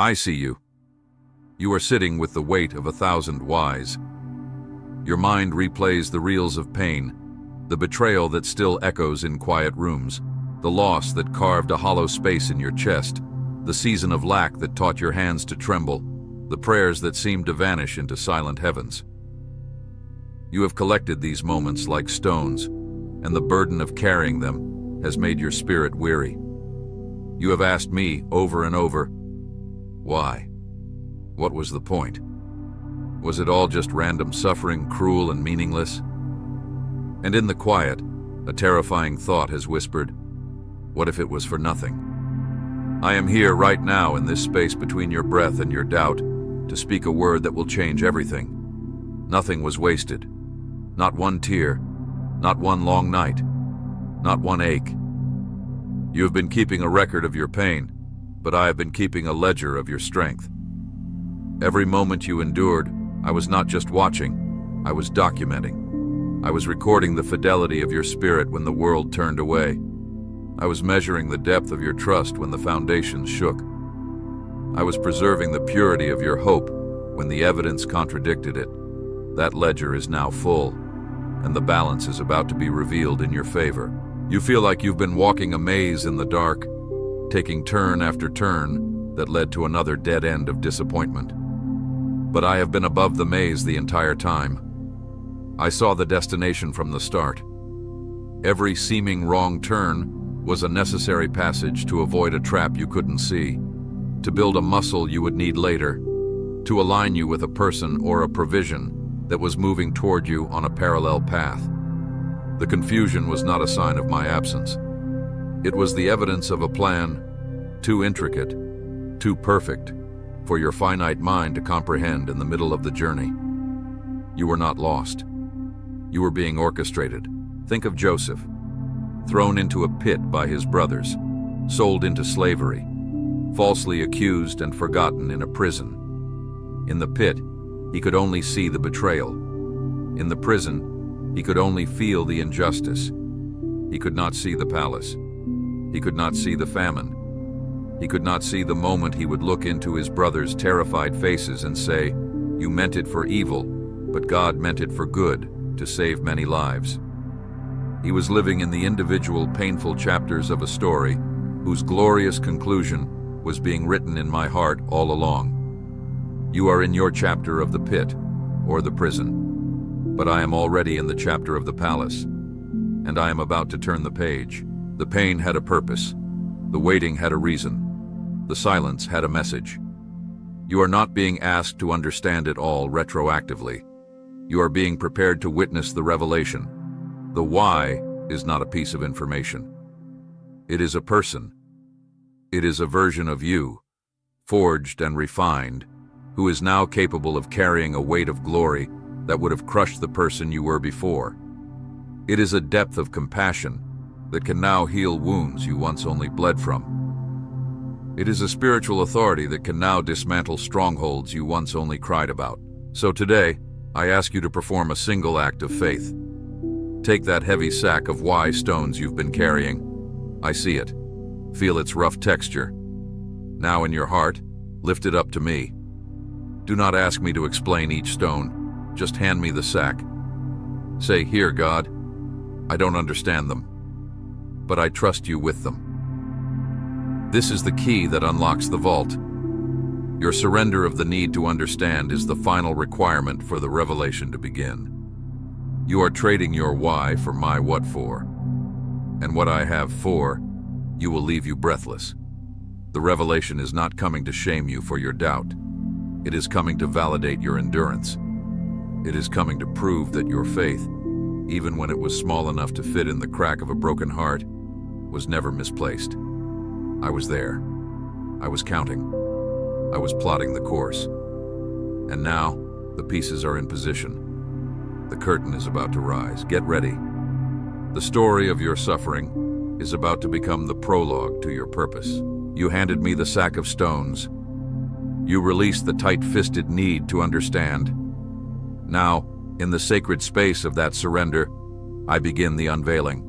I see you. You are sitting with the weight of 1,000 whys. Your mind replays the reels of pain, the betrayal that still echoes in quiet rooms, the loss that carved a hollow space in your chest, the season of lack that taught your hands to tremble, the prayers that seemed to vanish into silent heavens. You have collected these moments like stones, and the burden of carrying them has made your spirit weary. You have asked me over and over, why? What was the point? Was it all just random suffering, cruel and meaningless? And in the quiet, a terrifying thought has whispered, what if it was for nothing? I am here right now in this space between your breath and your doubt to speak a word that will change everything. Nothing was wasted. Not one tear, not one long night, not one ache. You have been keeping a record of your pain, but I have been keeping a ledger of your strength. Every moment you endured, I was not just watching, I was documenting. I was recording the fidelity of your spirit when the world turned away. I was measuring the depth of your trust when the foundations shook. I was preserving the purity of your hope when the evidence contradicted it. That ledger is now full, and the balance is about to be revealed in your favor. You feel like you've been walking a maze in the dark, taking turn after turn that led to another dead end of disappointment. But I have been above the maze the entire time. I saw the destination from the start. Every seeming wrong turn was a necessary passage to avoid a trap you couldn't see, to build a muscle you would need later, to align you with a person or a provision that was moving toward you on a parallel path. The confusion was not a sign of my absence. It was the evidence of a plan too intricate, too perfect, for your finite mind to comprehend in the middle of the journey. You were not lost. You were being orchestrated. Think of Joseph, thrown into a pit by his brothers, sold into slavery, falsely accused and forgotten in a prison. In the pit, he could only see the betrayal. In the prison, he could only feel the injustice. He could not see the palace. He could not see the famine. He could not see the moment he would look into his brothers' terrified faces and say, "You meant it for evil, but God meant it for good, to save many lives." He was living in the individual painful chapters of a story whose glorious conclusion was being written in my heart all along. You are in your chapter of the pit or the prison, but I am already in the chapter of the palace, and I am about to turn the page. The pain had a purpose. The waiting had a reason. The silence had a message. You are not being asked to understand it all retroactively. You are being prepared to witness the revelation. The why is not a piece of information. It is a person. It is a version of you, forged and refined, who is now capable of carrying a weight of glory that would have crushed the person you were before. It is a depth of compassion that can now heal wounds you once only bled from. It is a spiritual authority that can now dismantle strongholds you once only cried about. So today, I ask you to perform a single act of faith. Take that heavy sack of why stones you've been carrying. I see it. Feel its rough texture. Now in your heart, lift it up to me. Do not ask me to explain each stone. Just hand me the sack. Say, "Here, God, I don't understand them, but I trust you with them." This is the key that unlocks the vault. Your surrender of the need to understand is the final requirement for the revelation to begin. You are trading your why for my what for. And what I have for, you will leave you breathless. The revelation is not coming to shame you for your doubt. It is coming to validate your endurance. It is coming to prove that your faith, even when it was small enough to fit in the crack of a broken heart, was never misplaced. I was there. I was counting. I was plotting the course. And now, the pieces are in position. The curtain is about to rise. Get ready. The story of your suffering is about to become the prologue to your purpose. You handed me the sack of stones. You released the tight-fisted need to understand. Now, in the sacred space of that surrender, I begin the unveiling.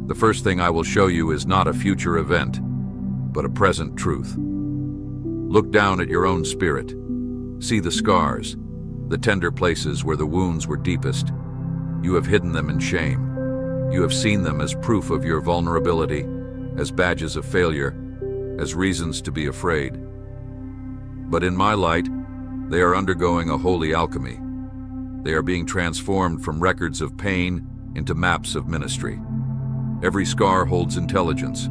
The first thing I will show you is not a future event, but a present truth. Look down at your own spirit. See the scars, the tender places where the wounds were deepest. You have hidden them in shame. You have seen them as proof of your vulnerability, as badges of failure, as reasons to be afraid. But in my light, they are undergoing a holy alchemy. They are being transformed from records of pain into maps of ministry. Every scar holds intelligence.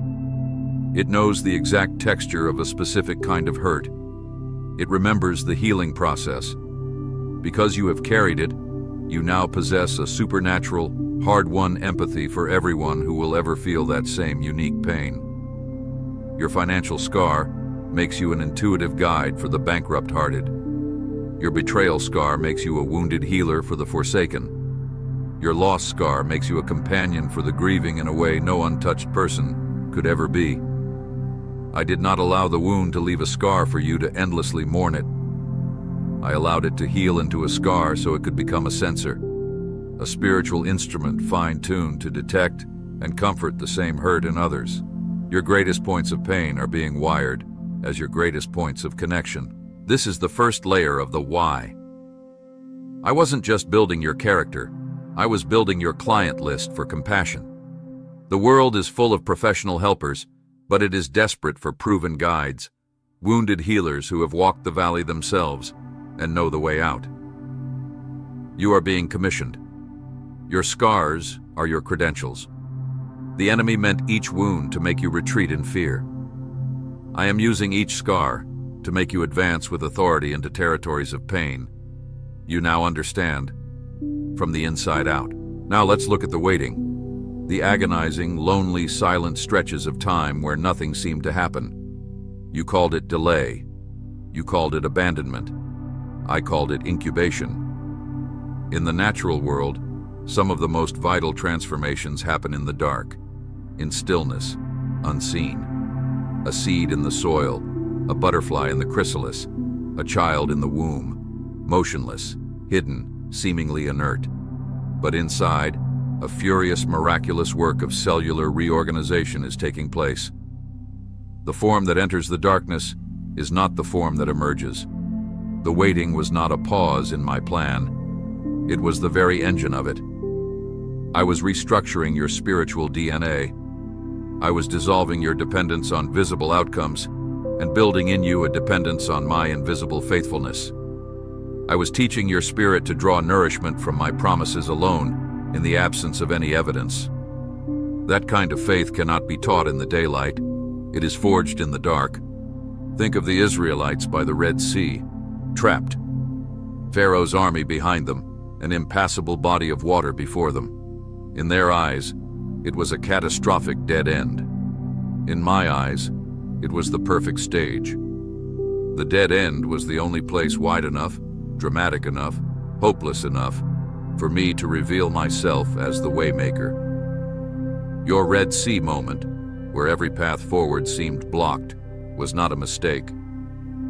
It knows the exact texture of a specific kind of hurt. It remembers the healing process. Because you have carried it, you now possess a supernatural, hard-won empathy for everyone who will ever feel that same unique pain. Your financial scar makes you an intuitive guide for the bankrupt-hearted. Your betrayal scar makes you a wounded healer for the forsaken. Your loss scar makes you a companion for the grieving in a way no untouched person could ever be. I did not allow the wound to leave a scar for you to endlessly mourn it. I allowed it to heal into a scar so it could become a sensor, a spiritual instrument fine-tuned to detect and comfort the same hurt in others. Your greatest points of pain are being wired as your greatest points of connection. This is the first layer of the why. I wasn't just building your character, I was building your client list for compassion. The world is full of professional helpers, but it is desperate for proven guides, wounded healers who have walked the valley themselves and know the way out. You are being commissioned. Your scars are your credentials. The enemy meant each wound to make you retreat in fear. I am using each scar to make you advance with authority into territories of pain. You now understand from the inside out. Now let's look at the waiting. The agonizing, lonely, silent stretches of time where nothing seemed to happen. You called it delay. You called it abandonment. I called it incubation. In the natural world, some of the most vital transformations happen in the dark, in stillness, unseen. A seed in the soil, a butterfly in the chrysalis, a child in the womb, motionless, hidden, seemingly inert. But inside, a furious, miraculous work of cellular reorganization is taking place. The form that enters the darkness is not the form that emerges. The waiting was not a pause in my plan. It was the very engine of it. I was restructuring your spiritual DNA. I was dissolving your dependence on visible outcomes and building in you a dependence on my invisible faithfulness. I was teaching your spirit to draw nourishment from my promises alone in the absence of any evidence. That kind of faith cannot be taught in the daylight. It is forged in the dark. Think of the Israelites by the Red Sea, trapped. Pharaoh's army behind them, an impassable body of water before them. In their eyes, it was a catastrophic dead end. In my eyes, it was the perfect stage. The dead end was the only place wide enough, dramatic enough, hopeless enough for me to reveal myself as the Waymaker. Your Red Sea moment, where every path forward seemed blocked, was not a mistake.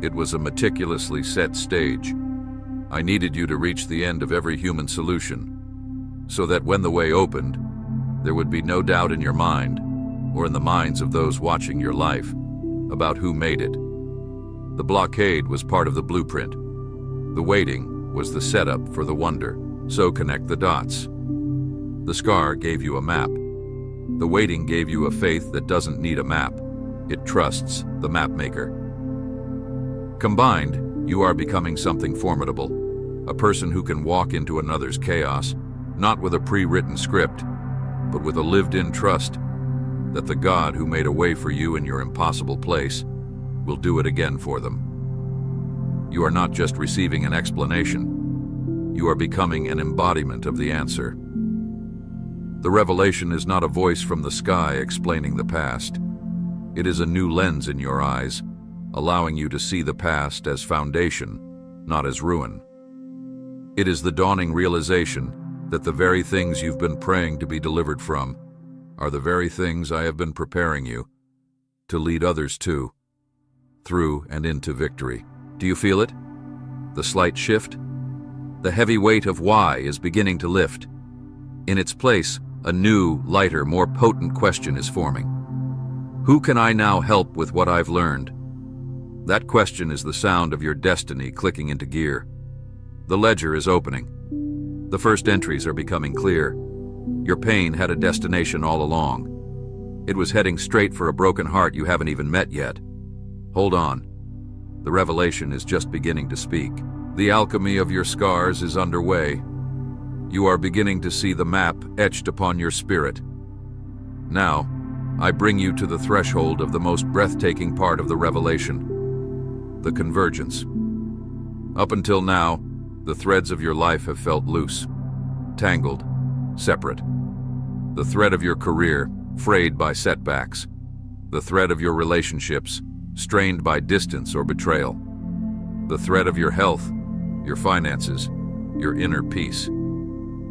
It was a meticulously set stage. I needed you to reach the end of every human solution, so that when the way opened, there would be no doubt in your mind, or in the minds of those watching your life, about who made it. The blockade was part of the blueprint. The waiting was the setup for the wonder. So connect the dots. The scar gave you a map. The waiting gave you a faith that doesn't need a map. It trusts the map maker. Combined, you are becoming something formidable, a person who can walk into another's chaos, not with a pre-written script, but with a lived-in trust that the God who made a way for you in your impossible place will do it again for them. You are not just receiving an explanation. You are becoming an embodiment of the answer. The revelation is not a voice from the sky explaining the past. It is a new lens in your eyes, allowing you to see the past as foundation, not as ruin. It is the dawning realization that the very things you've been praying to be delivered from are the very things I have been preparing you to lead others to, through and into victory. Do you feel it? The slight shift? The heavy weight of why is beginning to lift. In its place, a new, lighter, more potent question is forming. Who can I now help with what I've learned? That question is the sound of your destiny clicking into gear. The ledger is opening. The first entries are becoming clear. Your pain had a destination all along. It was heading straight for a broken heart you haven't even met yet. Hold on. The revelation is just beginning to speak. The alchemy of your scars is underway. You are beginning to see the map etched upon your spirit. Now, I bring you to the threshold of the most breathtaking part of the revelation, the convergence. Up until now, the threads of your life have felt loose, tangled, separate. The thread of your career, frayed by setbacks. The thread of your relationships, strained by distance or betrayal. The thread of your health, your finances, your inner peace,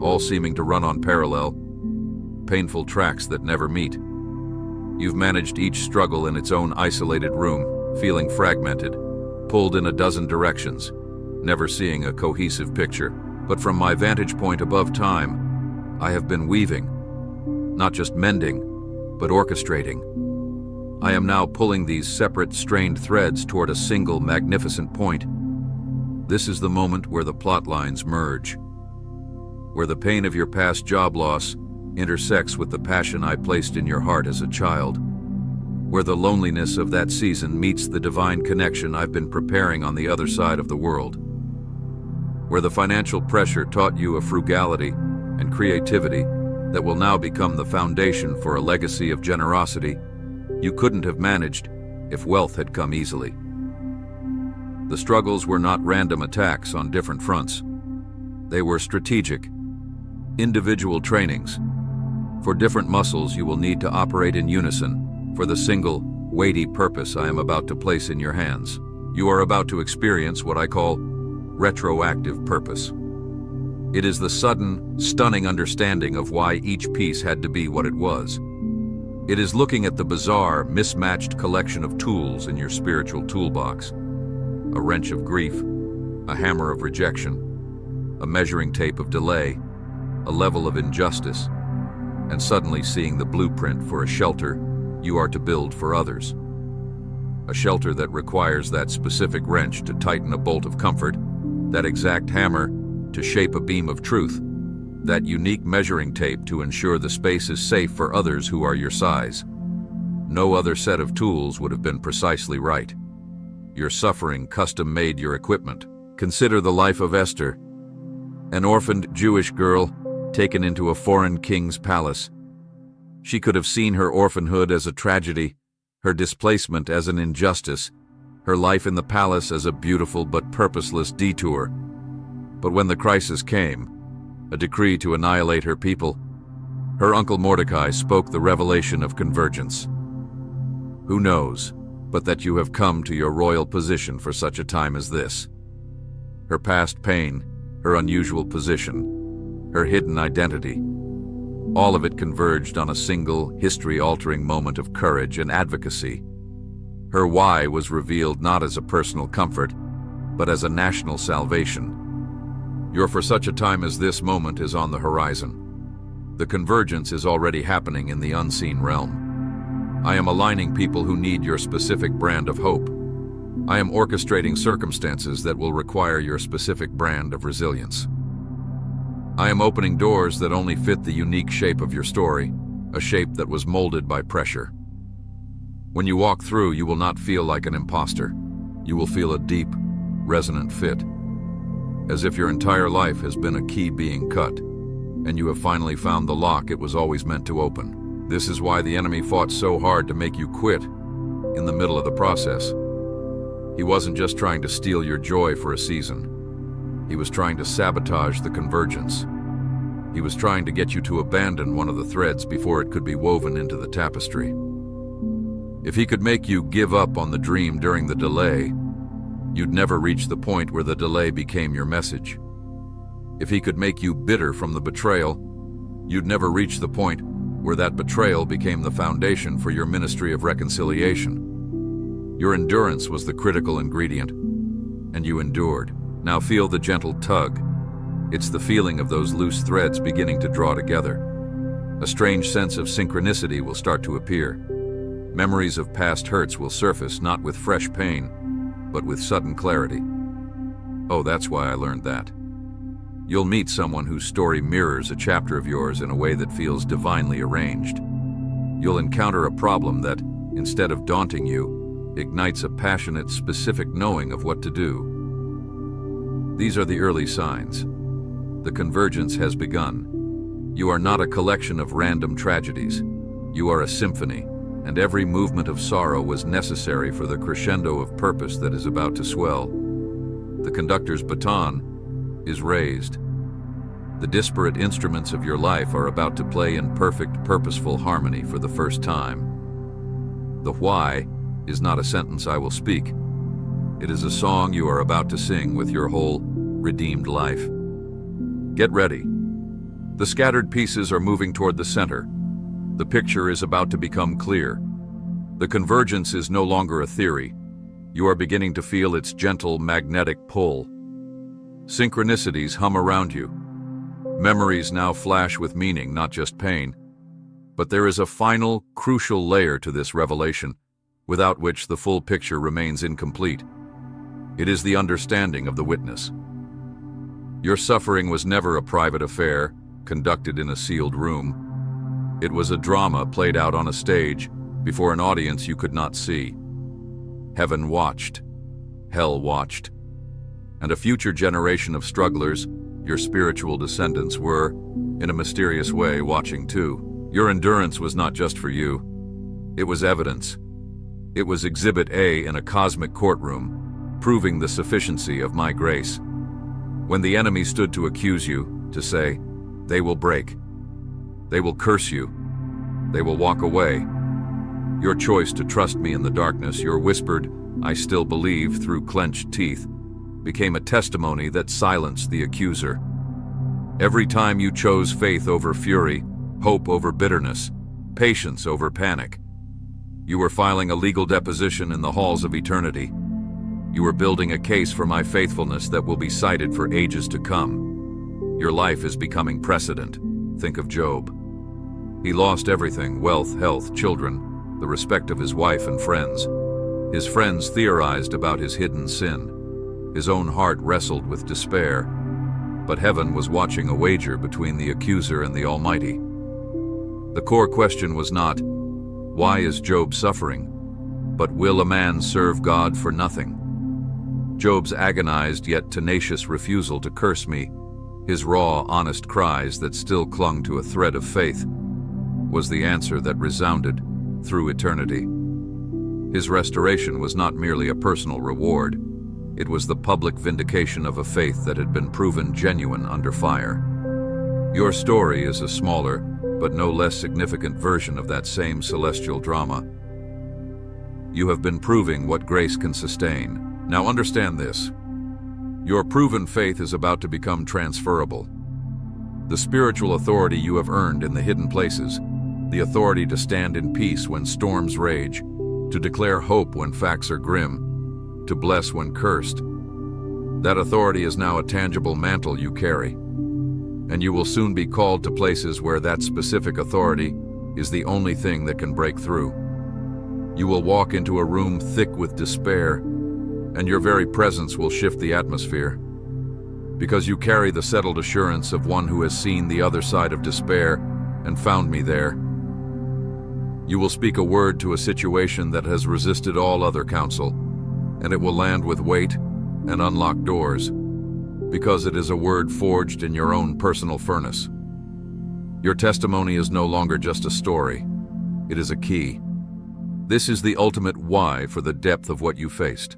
all seeming to run on parallel, painful tracks that never meet. You've managed each struggle in its own isolated room, feeling fragmented, pulled in a dozen directions, never seeing a cohesive picture. But from my vantage point above time, I have been weaving, not just mending, but orchestrating. I am now pulling these separate, strained threads toward a single, magnificent point. This is the moment where the plot lines merge, where the pain of your past job loss intersects with the passion I placed in your heart as a child, where the loneliness of that season meets the divine connection I've been preparing on the other side of the world, where the financial pressure taught you a frugality and creativity that will now become the foundation for a legacy of generosity you couldn't have managed if wealth had come easily. The struggles were not random attacks on different fronts. They were strategic, individual trainings. For different muscles you will need to operate in unison for the single, weighty purpose I am about to place in your hands. You are about to experience what I call retroactive purpose. It is the sudden, stunning understanding of why each piece had to be what it was. It is looking at the bizarre, mismatched collection of tools in your spiritual toolbox. A wrench of grief, a hammer of rejection, a measuring tape of delay, a level of injustice, and suddenly seeing the blueprint for a shelter you are to build for others. A shelter that requires that specific wrench to tighten a bolt of comfort, that exact hammer to shape a beam of truth, that unique measuring tape to ensure the space is safe for others who are your size. No other set of tools would have been precisely right. Your suffering custom-made your equipment. Consider the life of Esther, an orphaned Jewish girl taken into a foreign king's palace. She could have seen her orphanhood as a tragedy, her displacement as an injustice, her life in the palace as a beautiful but purposeless detour. But when the crisis came, a decree to annihilate her people, her uncle Mordecai spoke the revelation of convergence. Who knows but that you have come to your royal position for such a time as this? Her past pain, her unusual position, her hidden identity, all of it converged on a single, history-altering moment of courage and advocacy. Her why was revealed not as a personal comfort, but as a national salvation. Your for such a time as this moment is on the horizon. The convergence is already happening in the unseen realm. I am aligning people who need your specific brand of hope. I am orchestrating circumstances that will require your specific brand of resilience. I am opening doors that only fit the unique shape of your story, a shape that was molded by pressure. When you walk through, you will not feel like an imposter. You will feel a deep, resonant fit, as if your entire life has been a key being cut, and you have finally found the lock it was always meant to open. This is why the enemy fought so hard to make you quit in the middle of the process. He wasn't just trying to steal your joy for a season. He was trying to sabotage the convergence. He was trying to get you to abandon one of the threads before it could be woven into the tapestry. If he could make you give up on the dream during the delay, you'd never reach the point where the delay became your message. If he could make you bitter from the betrayal, you'd never reach the point where that betrayal became the foundation for your ministry of reconciliation. Your endurance was the critical ingredient, and you endured. Now feel the gentle tug. It's the feeling of those loose threads beginning to draw together. A strange sense of synchronicity will start to appear. Memories of past hurts will surface, not with fresh pain, but with sudden clarity. Oh, that's why I learned that. You'll meet someone whose story mirrors a chapter of yours in a way that feels divinely arranged. You'll encounter a problem that, instead of daunting you, ignites a passionate, specific knowing of what to do. These are the early signs. The convergence has begun. You are not a collection of random tragedies. You are a symphony, and every movement of sorrow was necessary for the crescendo of purpose that is about to swell. The conductor's baton is raised. The disparate instruments of your life are about to play in perfect, purposeful harmony for the first time. The why is not a sentence I will speak. It is a song you are about to sing with your whole redeemed life. Get ready. The scattered pieces are moving toward the center. The picture is about to become clear. The convergence is no longer a theory. You are beginning to feel its gentle, magnetic pull. Synchronicities hum around you. Memories now flash with meaning, not just pain. But there is a final, crucial layer to this revelation, without which the full picture remains incomplete. It is the understanding of the witness. Your suffering was never a private affair, conducted in a sealed room. It was a drama played out on a stage, before an audience you could not see. Heaven watched. Hell watched. And a future generation of strugglers, your spiritual descendants, were, in a mysterious way, watching too. Your endurance was not just for you. It was evidence. It was Exhibit A in a cosmic courtroom, proving the sufficiency of my grace. When the enemy stood to accuse you, to say, they will break. They will curse you. They will walk away. Your choice to trust me in the darkness, your whispered, I still believe, through clenched teeth, became a testimony that silenced the accuser. Every time you chose faith over fury, hope over bitterness, patience over panic, you were filing a legal deposition in the halls of eternity. You were building a case for my faithfulness that will be cited for ages to come. Your life is becoming precedent. Think of Job. He lost everything: wealth, health, children, the respect of his wife and friends. His friends theorized about his hidden sin. His own heart wrestled with despair. But heaven was watching a wager between the accuser and the Almighty. The core question was not, why is Job suffering? But will a man serve God for nothing? Job's agonized yet tenacious refusal to curse me, his raw, honest cries that still clung to a thread of faith, was the answer that resounded through eternity. His restoration was not merely a personal reward. It was the public vindication of a faith that had been proven genuine under fire. Your story is a smaller, but no less significant version of that same celestial drama. You have been proving what grace can sustain. Now understand this. Your proven faith is about to become transferable. The spiritual authority you have earned in the hidden places, the authority to stand in peace when storms rage, to declare hope when facts are grim, to bless when cursed. That authority is now a tangible mantle you carry, and you will soon be called to places where that specific authority is the only thing that can break through. You will walk into a room thick with despair, and your very presence will shift the atmosphere, because you carry the settled assurance of one who has seen the other side of despair and found me there. You will speak a word to a situation that has resisted all other counsel, and it will land with weight and unlock doors, because it is a word forged in your own personal furnace. Your testimony is no longer just a story. It is a key. This is the ultimate why for the depth of what you faced.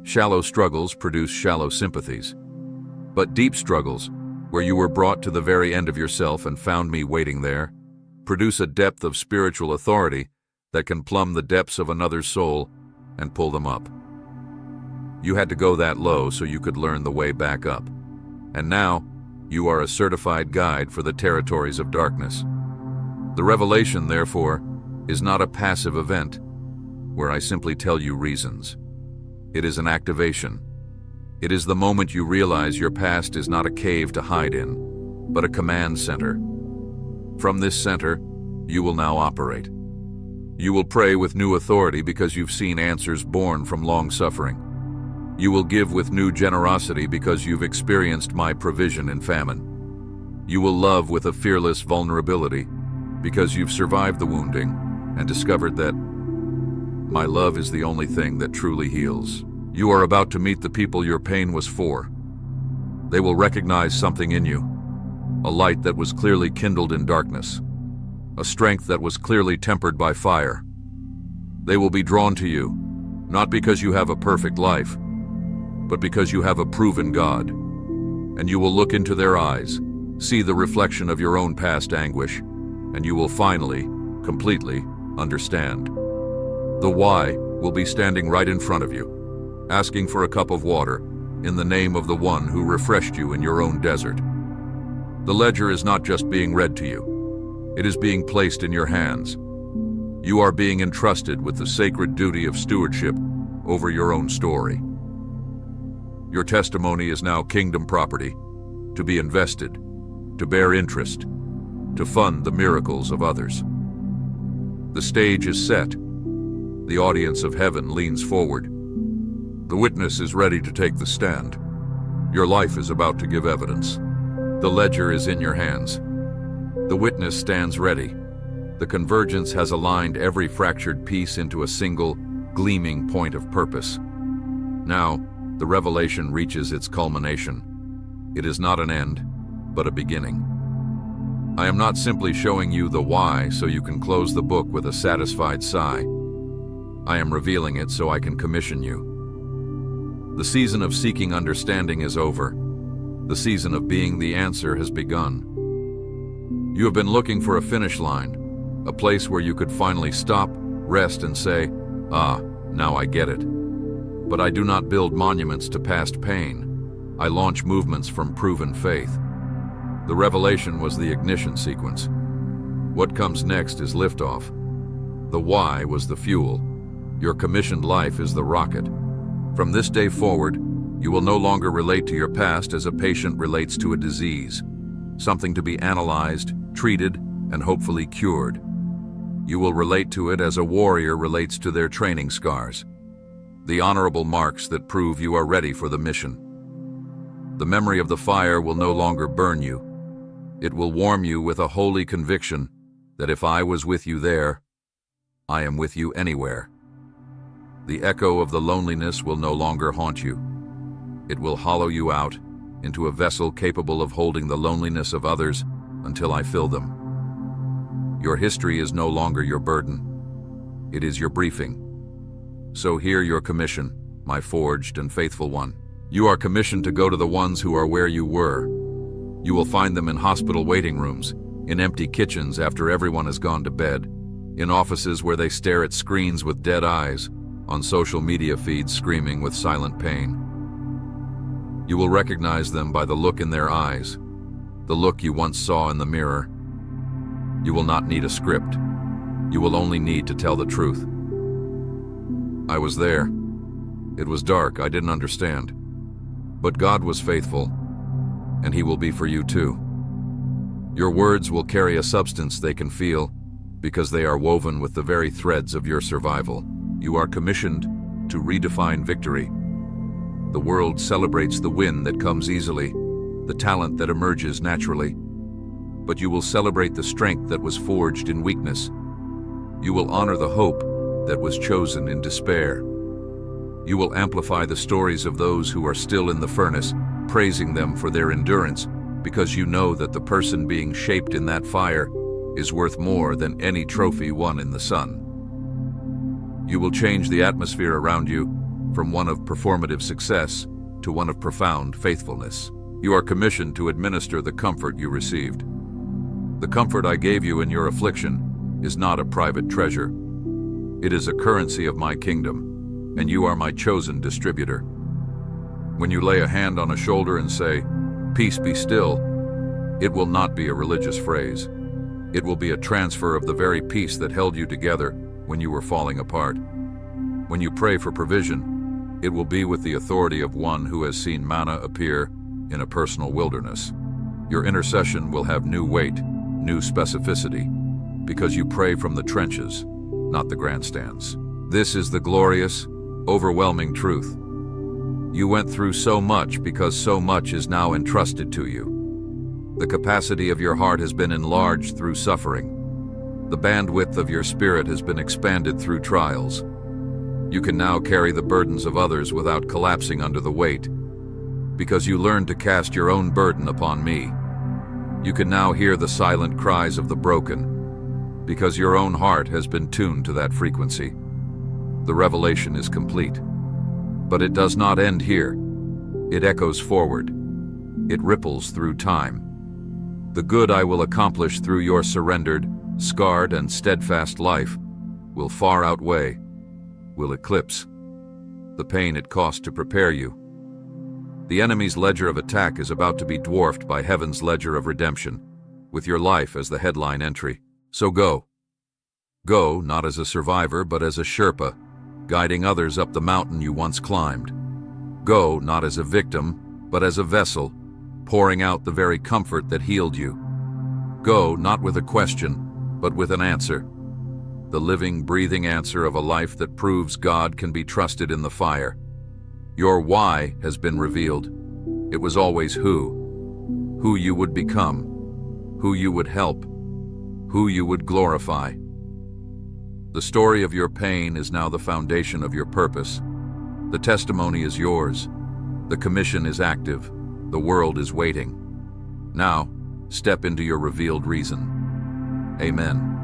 Shallow struggles produce shallow sympathies. But deep struggles, where you were brought to the very end of yourself and found me waiting there, produce a depth of spiritual authority that can plumb the depths of another's soul and pull them up. You had to go that low so you could learn the way back up. And now, you are a certified guide for the territories of darkness. The revelation, therefore, is not a passive event where I simply tell you reasons. It is an activation. It is the moment you realize your past is not a cave to hide in, but a command center. From this center, you will now operate. You will pray with new authority because you've seen answers born from long suffering. You will give with new generosity because you've experienced my provision in famine. You will love with a fearless vulnerability because you've survived the wounding and discovered that my love is the only thing that truly heals. You are about to meet the people your pain was for. They will recognize something in you, a light that was clearly kindled in darkness, a strength that was clearly tempered by fire. They will be drawn to you, not because you have a perfect life, but because you have a proven God. And you will look into their eyes, see the reflection of your own past anguish, and you will finally, completely understand. The why will be standing right in front of you, asking for a cup of water in the name of the one who refreshed you in your own desert. The ledger is not just being read to you, it is being placed in your hands. You are being entrusted with the sacred duty of stewardship over your own story. Your testimony is now kingdom property, to be invested, to bear interest, to fund the miracles of others. The stage is set. The audience of heaven leans forward. The witness is ready to take the stand. Your life is about to give evidence. The ledger is in your hands. The witness stands ready. The convergence has aligned every fractured piece into a single, gleaming point of purpose. Now, the revelation reaches its culmination. It is not an end, but a beginning. I am not simply showing you the why so you can close the book with a satisfied sigh. I am revealing it so I can commission you. The season of seeking understanding is over. The season of being the answer has begun. You have been looking for a finish line, a place where you could finally stop, rest, and say, "Ah, now I get it." But I do not build monuments to past pain. I launch movements from proven faith. The revelation was the ignition sequence. What comes next is liftoff. The why was the fuel. Your commissioned life is the rocket. From this day forward, you will no longer relate to your past as a patient relates to a disease, something to be analyzed, treated, and hopefully cured. You will relate to it as a warrior relates to their training scars, the honorable marks that prove you are ready for the mission. The memory of the fire will no longer burn you. It will warm you with a holy conviction that if I was with you there, I am with you anywhere. The echo of the loneliness will no longer haunt you. It will hollow you out into a vessel capable of holding the loneliness of others until I fill them. Your history is no longer your burden. It is your briefing. So hear your commission, my forged and faithful one. You are commissioned to go to the ones who are where you were. You will find them in hospital waiting rooms, in empty kitchens after everyone has gone to bed, in offices where they stare at screens with dead eyes, on social media feeds screaming with silent pain. You will recognize them by the look in their eyes, the look you once saw in the mirror. You will not need a script. You will only need to tell the truth. I was there. It was dark, I didn't understand. But God was faithful, and He will be for you too. Your words will carry a substance they can feel, because they are woven with the very threads of your survival. You are commissioned to redefine victory. The world celebrates the win that comes easily, the talent that emerges naturally. But you will celebrate the strength that was forged in weakness. You will honor the hope that was chosen in despair. You will amplify the stories of those who are still in the furnace, praising them for their endurance, because you know that the person being shaped in that fire is worth more than any trophy won in the sun. You will change the atmosphere around you from one of performative success to one of profound faithfulness. You are commissioned to administer the comfort you received. The comfort I gave you in your affliction is not a private treasure. It is a currency of my kingdom, and you are my chosen distributor. When you lay a hand on a shoulder and say, "Peace be still," it will not be a religious phrase. It will be a transfer of the very peace that held you together when you were falling apart. When you pray for provision, it will be with the authority of one who has seen manna appear in a personal wilderness. Your intercession will have new weight, new specificity, because you pray from the trenches, not the grandstands. This is the glorious, overwhelming truth. You went through so much because so much is now entrusted to you. The capacity of your heart has been enlarged through suffering. The bandwidth of your spirit has been expanded through trials. You can now carry the burdens of others without collapsing under the weight, because you learned to cast your own burden upon me. You can now hear the silent cries of the broken, because your own heart has been tuned to that frequency. The revelation is complete. But it does not end here. It echoes forward. It ripples through time. The good I will accomplish through your surrendered, scarred, and steadfast life will far outweigh, will eclipse, the pain it cost to prepare you. The enemy's ledger of attack is about to be dwarfed by heaven's ledger of redemption, with your life as the headline entry. So go. Go, not as a survivor, but as a Sherpa, guiding others up the mountain you once climbed. Go, not as a victim, but as a vessel, pouring out the very comfort that healed you. Go, not with a question, but with an answer. The living, breathing answer of a life that proves God can be trusted in the fire. Your why has been revealed. It was always who you would become, who you would help, who you would glorify. The story of your pain is now the foundation of your purpose. The testimony is yours. The commission is active. The world is waiting. Now, step into your revealed reason. Amen.